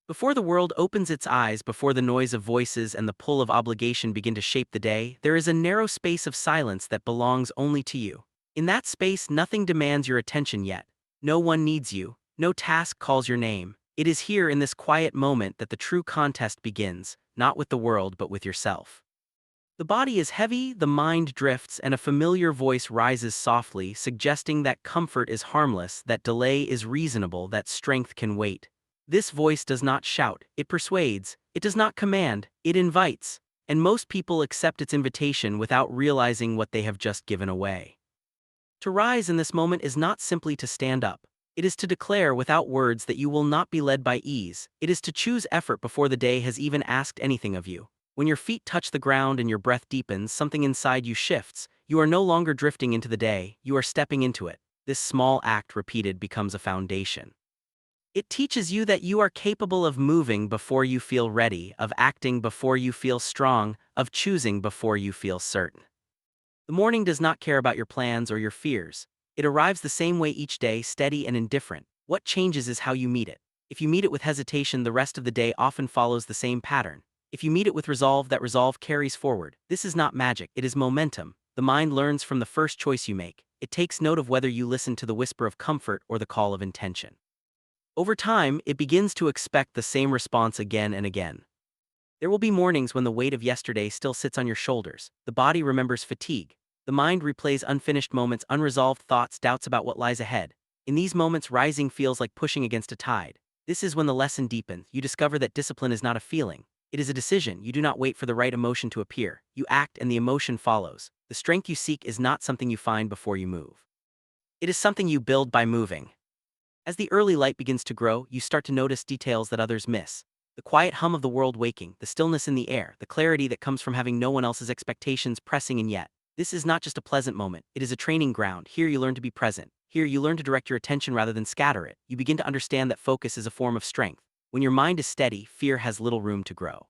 Before the world opens its eyes, before the noise of voices and the pull of obligation begin to shape the day, there is a narrow space of silence that belongs only to you. In that space, nothing demands your attention yet. No one needs you. No task calls your name. It is here in this quiet moment that the true contest begins, not with the world but with yourself. The body is heavy, the mind drifts, and a familiar voice rises softly, suggesting that comfort is harmless, that delay is reasonable, that strength can wait. This voice does not shout, it persuades, it does not command, it invites, and most people accept its invitation without realizing what they have just given away. To rise in this moment is not simply to stand up. It is to declare without words that you will not be led by ease. It is to choose effort before the day has even asked anything of you. When your feet touch the ground and your breath deepens, something inside you shifts. You are no longer drifting into the day, you are stepping into it. This small act repeated becomes a foundation. It teaches you that you are capable of moving before you feel ready, of acting before you feel strong, of choosing before you feel certain. The morning does not care about your plans or your fears. It arrives the same way each day, steady and indifferent. What changes is how you meet it. If you meet it with hesitation, the rest of the day often follows the same pattern. If you meet it with resolve, that resolve carries forward. This is not magic, it is momentum. The mind learns from the first choice you make. It takes note of whether you listen to the whisper of comfort or the call of intention. Over time, it begins to expect the same response again and again. There will be mornings when the weight of yesterday still sits on your shoulders. The body remembers fatigue. The mind replays unfinished moments, unresolved thoughts, doubts about what lies ahead. In these moments, rising feels like pushing against a tide. This is when the lesson deepens. You discover that discipline is not a feeling. It is a decision. You do not wait for the right emotion to appear. You act and the emotion follows. The strength you seek is not something you find before you move. It is something you build by moving. As the early light begins to grow, you start to notice details that others miss. The quiet hum of the world waking, the stillness in the air, the clarity that comes from having no one else's expectations pressing in yet. This is not just a pleasant moment, it is a training ground. Here you learn to be present. Here you learn to direct your attention rather than scatter it. You begin to understand that focus is a form of strength. When your mind is steady, fear has little room to grow.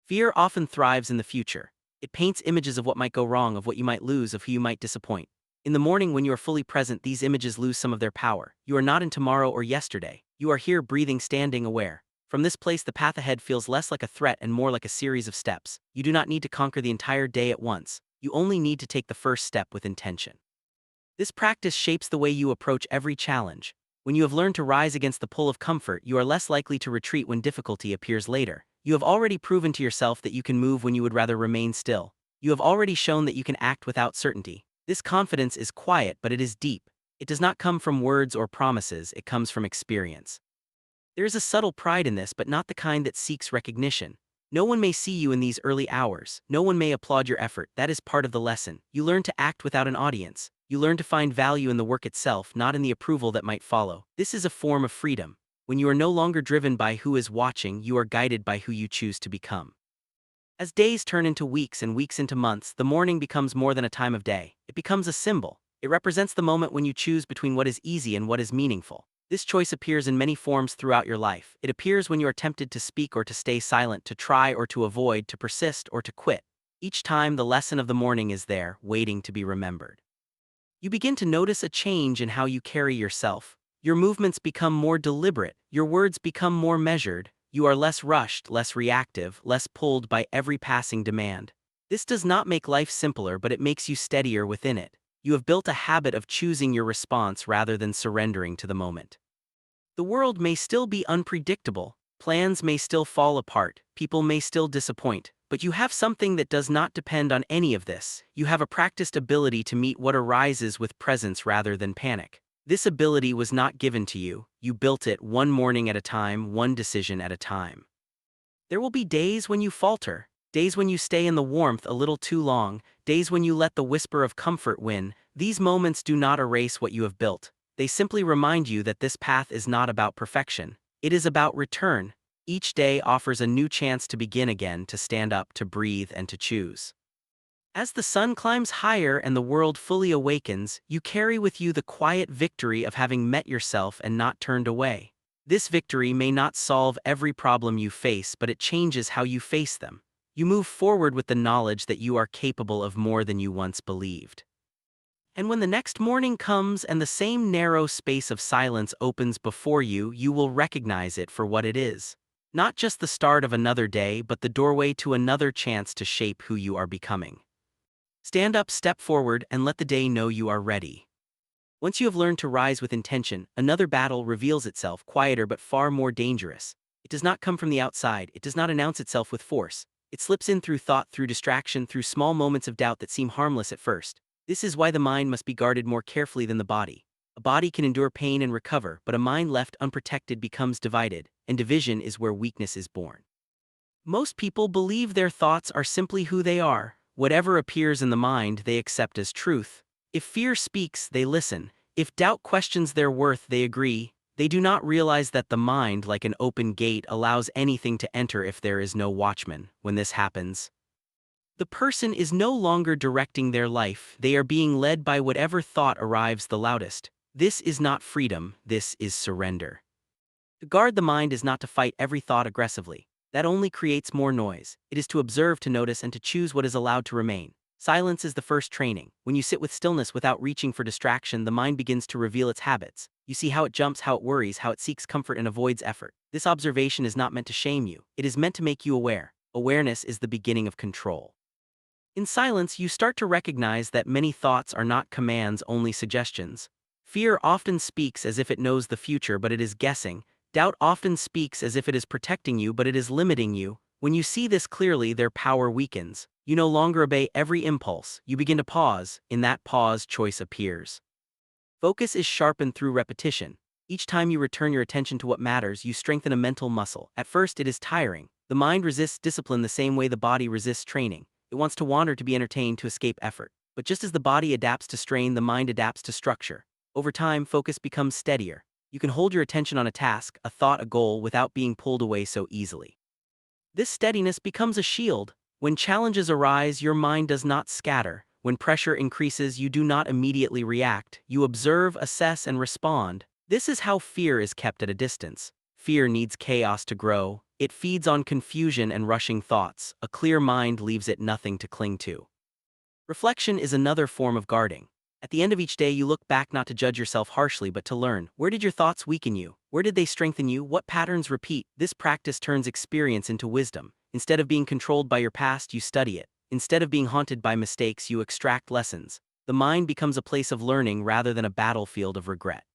Fear often thrives in the future. It paints images of what might go wrong, of what you might lose, of who you might disappoint. In the morning when you are fully present, these images lose some of their power. You are not in tomorrow or yesterday. You are here, breathing, standing, aware. From this place, the path ahead feels less like a threat and more like a series of steps. You do not need to conquer the entire day at once. You only need to take the first step with intention. This practice shapes the way you approach every challenge. When you have learned to rise against the pull of comfort, you are less likely to retreat when difficulty appears later. You have already proven to yourself that you can move when you would rather remain still. You have already shown that you can act without certainty. This confidence is quiet, but it is deep. It does not come from words or promises, it comes from experience. There is a subtle pride in this, but not the kind that seeks recognition. No one may see you in these early hours. No one may applaud your effort. That is part of the lesson. You learn to act without an audience. You learn to find value in the work itself, not in the approval that might follow. This is a form of freedom. When you are no longer driven by who is watching, you are guided by who you choose to become. As days turn into weeks and weeks into months, the morning becomes more than a time of day. It becomes a symbol. It represents the moment when you choose between what is easy and what is meaningful. This choice appears in many forms throughout your life. It appears when you are tempted to speak or to stay silent, to try or to avoid, to persist or to quit. Each time, the lesson of the morning is there, waiting to be remembered. You begin to notice a change in how you carry yourself. Your movements become more deliberate. Your words become more measured. You are less rushed, less reactive, less pulled by every passing demand. This does not make life simpler, but it makes you steadier within it. You have built a habit of choosing your response rather than surrendering to the moment. The world may still be unpredictable, plans may still fall apart, people may still disappoint, but you have something that does not depend on any of this. You have a practiced ability to meet what arises with presence rather than panic. This ability was not given to you. You built it one morning at a time, one decision at a time. There will be days when you falter, days when you stay in the warmth a little too long, days when you let the whisper of comfort win. These moments do not erase what you have built. They simply remind you that this path is not about perfection. It is about return. Each day offers a new chance to begin again, to stand up, to breathe, and to choose. As the sun climbs higher and the world fully awakens, you carry with you the quiet victory of having met yourself and not turned away. This victory may not solve every problem you face, but it changes how you face them. You move forward with the knowledge that you are capable of more than you once believed. And when the next morning comes and the same narrow space of silence opens before you, you will recognize it for what it is. Not just the start of another day, but the doorway to another chance to shape who you are becoming. Stand up, step forward, and let the day know you are ready. Once you have learned to rise with intention, another battle reveals itself, quieter but far more dangerous. It does not come from the outside, it does not announce itself with force. It slips in through thought, through distraction, through small moments of doubt that seem harmless at first. This is why the mind must be guarded more carefully than the body. A body can endure pain and recover, but a mind left unprotected becomes divided, and division is where weakness is born. Most people believe their thoughts are simply who they are. Whatever appears in the mind, they accept as truth. If fear speaks, they listen. If doubt questions their worth, they agree. They do not realize that the mind, like an open gate, allows anything to enter if there is no watchman. When this happens, the person is no longer directing their life, they are being led by whatever thought arrives the loudest. This is not freedom, this is surrender. To guard the mind is not to fight every thought aggressively. That only creates more noise. It is to observe, to notice, and to choose what is allowed to remain. Silence is the first training. When you sit with stillness without reaching for distraction, the mind begins to reveal its habits. You see how it jumps, how it worries, how it seeks comfort and avoids effort. This observation is not meant to shame you. It is meant to make you aware. Awareness is the beginning of control. In silence, you start to recognize that many thoughts are not commands, only suggestions. Fear often speaks as if it knows the future, but it is guessing. Doubt often speaks as if it is protecting you, but it is limiting you. When you see this clearly, their power weakens. You no longer obey every impulse. You begin to pause. In that pause, choice appears. Focus is sharpened through repetition. Each time you return your attention to what matters, you strengthen a mental muscle. At first, it is tiring. The mind resists discipline the same way the body resists training. It wants to wander, to be entertained, to escape effort. But just as the body adapts to strain, the mind adapts to structure. Over time, focus becomes steadier. You can hold your attention on a task, a thought, a goal, without being pulled away so easily. This steadiness becomes a shield. When challenges arise, your mind does not scatter. When pressure increases, you do not immediately react. You observe, assess, and respond. This is how fear is kept at a distance. Fear needs chaos to grow. It feeds on confusion and rushing thoughts. A clear mind leaves it nothing to cling to. Reflection is another form of guarding. At the end of each day, you look back not to judge yourself harshly, but to learn. Where did your thoughts weaken you? Where did they strengthen you? What patterns repeat? This practice turns experience into wisdom. Instead of being controlled by your past, you study it. Instead of being haunted by mistakes, you extract lessons. The mind becomes a place of learning rather than a battlefield of regret.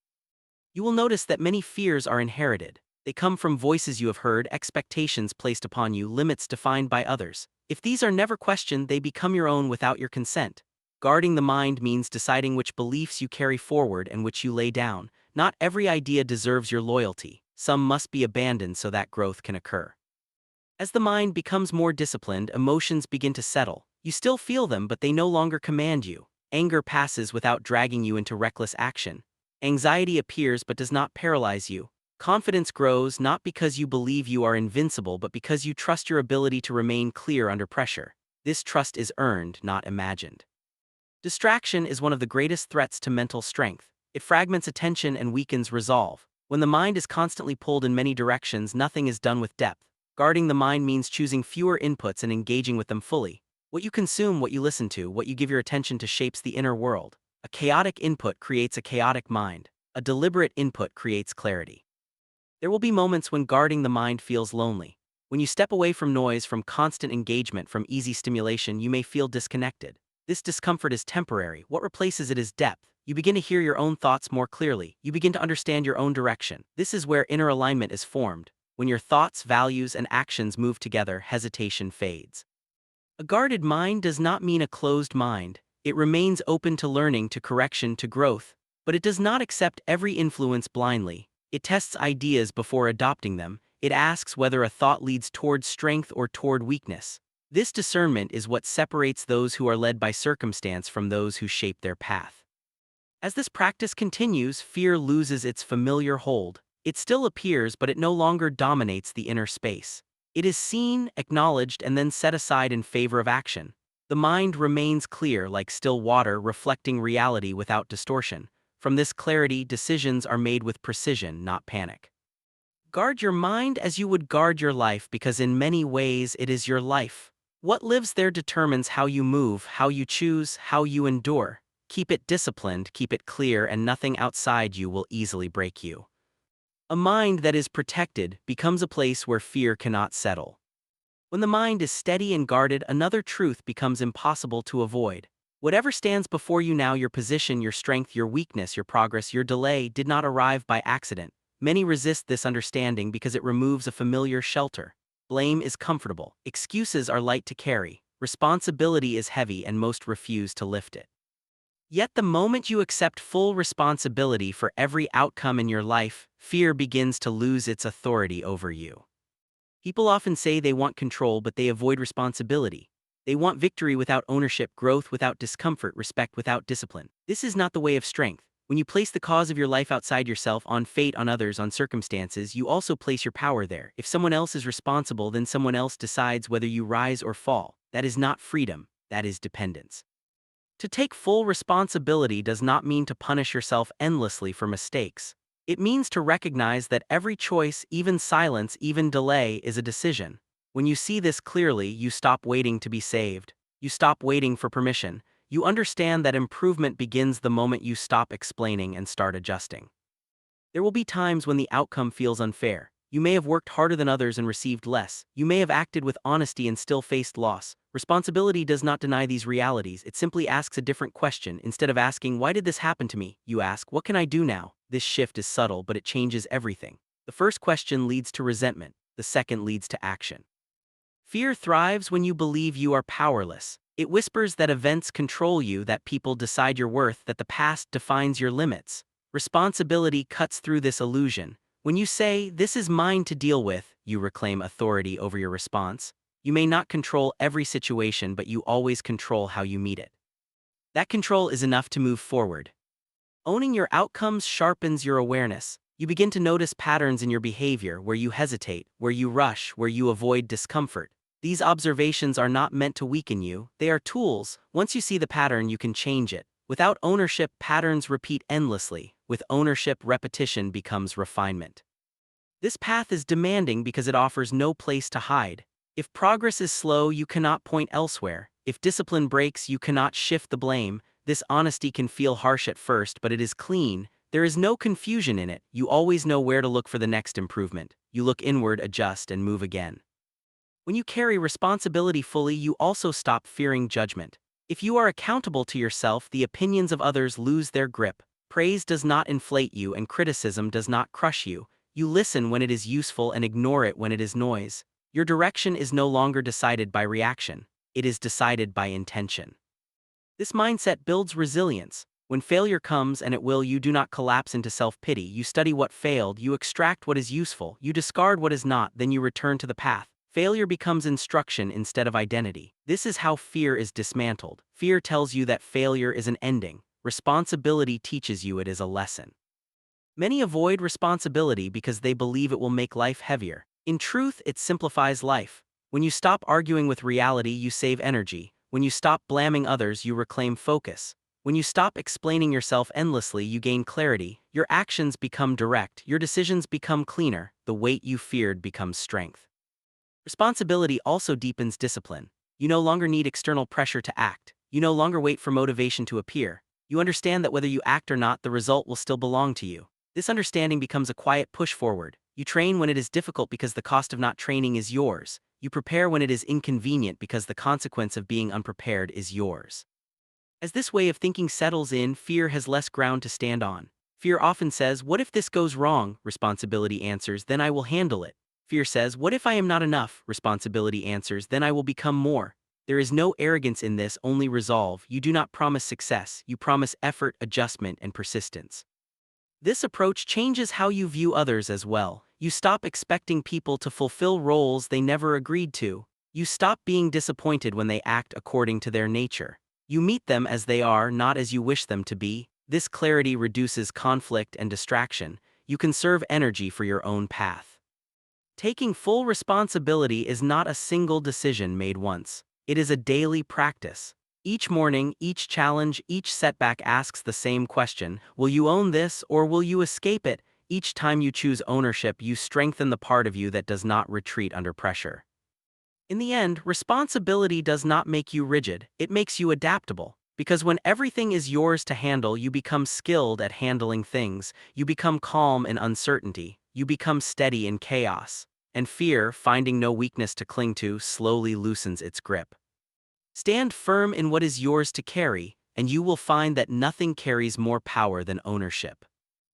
You will notice that many fears are inherited. They come from voices you have heard, expectations placed upon you, limits defined by others. If these are never questioned, they become your own without your consent. Guarding the mind means deciding which beliefs you carry forward and which you lay down. Not every idea deserves your loyalty. Some must be abandoned so that growth can occur. As the mind becomes more disciplined, emotions begin to settle. You still feel them, but they no longer command you. Anger passes without dragging you into reckless action. Anxiety appears but does not paralyze you. Confidence grows not because you believe you are invincible, but because you trust your ability to remain clear under pressure. This trust is earned, not imagined. Distraction is one of the greatest threats to mental strength. It fragments attention and weakens resolve. When the mind is constantly pulled in many directions, nothing is done with depth. Guarding the mind means choosing fewer inputs and engaging with them fully. What you consume, what you listen to, what you give your attention to shapes the inner world. A chaotic input creates a chaotic mind. A deliberate input creates clarity. There will be moments when guarding the mind feels lonely. When you step away from noise, from constant engagement, from easy stimulation, you may feel disconnected. This discomfort is temporary. What replaces it is depth. You begin to hear your own thoughts more clearly. You begin to understand your own direction. This is where inner alignment is formed. When your thoughts, values, and actions move together, hesitation fades. A guarded mind does not mean a closed mind. It remains open to learning, to correction, to growth. But it does not accept every influence blindly. It tests ideas before adopting them. It asks whether a thought leads toward strength or toward weakness. This discernment is what separates those who are led by circumstance from those who shape their path. As this practice continues, fear loses its familiar hold. It still appears, but it no longer dominates the inner space. It is seen, acknowledged, and then set aside in favor of action. The mind remains clear, like still water, reflecting reality without distortion. From this clarity, decisions are made with precision, not panic. Guard your mind as you would guard your life, because in many ways it is your life. What lives there determines how you move, how you choose, how you endure. Keep it disciplined, keep it clear, and nothing outside you will easily break you. A mind that is protected becomes a place where fear cannot settle. When the mind is steady and guarded, another truth becomes impossible to avoid. Whatever stands before you now, your position, your strength, your weakness, your progress, your delay, did not arrive by accident. Many resist this understanding because it removes a familiar shelter. Blame is comfortable, excuses are light to carry, responsibility is heavy, and most refuse to lift it. Yet the moment you accept full responsibility for every outcome in your life, fear begins to lose its authority over you. People often say they want control, but they avoid responsibility. They want victory without ownership, growth without discomfort, respect without discipline. This is not the way of strength. When you place the cause of your life outside yourself, on fate, on others, on circumstances, you also place your power there. If someone else is responsible, then someone else decides whether you rise or fall. That is not freedom, that is dependence. To take full responsibility does not mean to punish yourself endlessly for mistakes. It means to recognize that every choice, even silence, even delay, is a decision. When you see this clearly, you stop waiting to be saved. You stop waiting for permission. You understand that improvement begins the moment you stop explaining and start adjusting. There will be times when the outcome feels unfair. You may have worked harder than others and received less. You may have acted with honesty and still faced loss. Responsibility does not deny these realities, it simply asks a different question. Instead of asking, "Why did this happen to me?" you ask, "What can I do now?" This shift is subtle, but it changes everything. The first question leads to resentment, the second leads to action. Fear thrives when you believe you are powerless. It whispers that events control you, that people decide your worth, that the past defines your limits. Responsibility cuts through this illusion. When you say, "This is mine to deal with," you reclaim authority over your response. You may not control every situation, but you always control how you meet it. That control is enough to move forward. Owning your outcomes sharpens your awareness. You begin to notice patterns in your behavior, where you hesitate, where you rush, where you avoid discomfort. These observations are not meant to weaken you, they are tools. Once you see the pattern, you can change it. Without ownership, patterns repeat endlessly. With ownership, repetition becomes refinement. This path is demanding because it offers no place to hide. If progress is slow, you cannot point elsewhere. If discipline breaks, you cannot shift the blame. This honesty can feel harsh at first, but it is clean. There is no confusion in it. You always know where to look for the next improvement. You look inward, adjust, and move again. When you carry responsibility fully, you also stop fearing judgment. If you are accountable to yourself, the opinions of others lose their grip. Praise does not inflate you, and criticism does not crush you. You listen when it is useful and ignore it when it is noise. Your direction is no longer decided by reaction. It is decided by intention. This mindset builds resilience. When failure comes, and it will, you do not collapse into self-pity. You study what failed, you extract what is useful, you discard what is not, then you return to the path. Failure becomes instruction instead of identity. This is how fear is dismantled. Fear tells you that failure is an ending. Responsibility teaches you it is a lesson. Many avoid responsibility because they believe it will make life heavier. In truth, it simplifies life. When you stop arguing with reality, you save energy. When you stop blaming others, you reclaim focus. When you stop explaining yourself endlessly, you gain clarity. Your actions become direct. Your decisions become cleaner. The weight you feared becomes strength. Responsibility also deepens discipline. You no longer need external pressure to act. You no longer wait for motivation to appear. You understand that whether you act or not, the result will still belong to you. This understanding becomes a quiet push forward. You train when it is difficult because the cost of not training is yours. You prepare when it is inconvenient because the consequence of being unprepared is yours. As this way of thinking settles in, fear has less ground to stand on. Fear often says, "What if this goes wrong?" Responsibility answers, "Then I will handle it." Fear says, "What if I am not enough?" Responsibility answers, "Then I will become more." There is no arrogance in this, only resolve. You do not promise success, you promise effort, adjustment, and persistence. This approach changes how you view others as well. You stop expecting people to fulfill roles they never agreed to. You stop being disappointed when they act according to their nature. You meet them as they are, not as you wish them to be. This clarity reduces conflict and distraction. You conserve energy for your own path. Taking full responsibility is not a single decision made once. It is a daily practice. Each morning, each challenge, each setback asks the same question: will you own this or will you escape it? Each time you choose ownership, you strengthen the part of you that does not retreat under pressure. In the end, responsibility does not make you rigid, it makes you adaptable. Because when everything is yours to handle, you become skilled at handling things. You become calm in uncertainty, you become steady in chaos, and fear, finding no weakness to cling to, slowly loosens its grip. Stand firm in what is yours to carry, and you will find that nothing carries more power than ownership.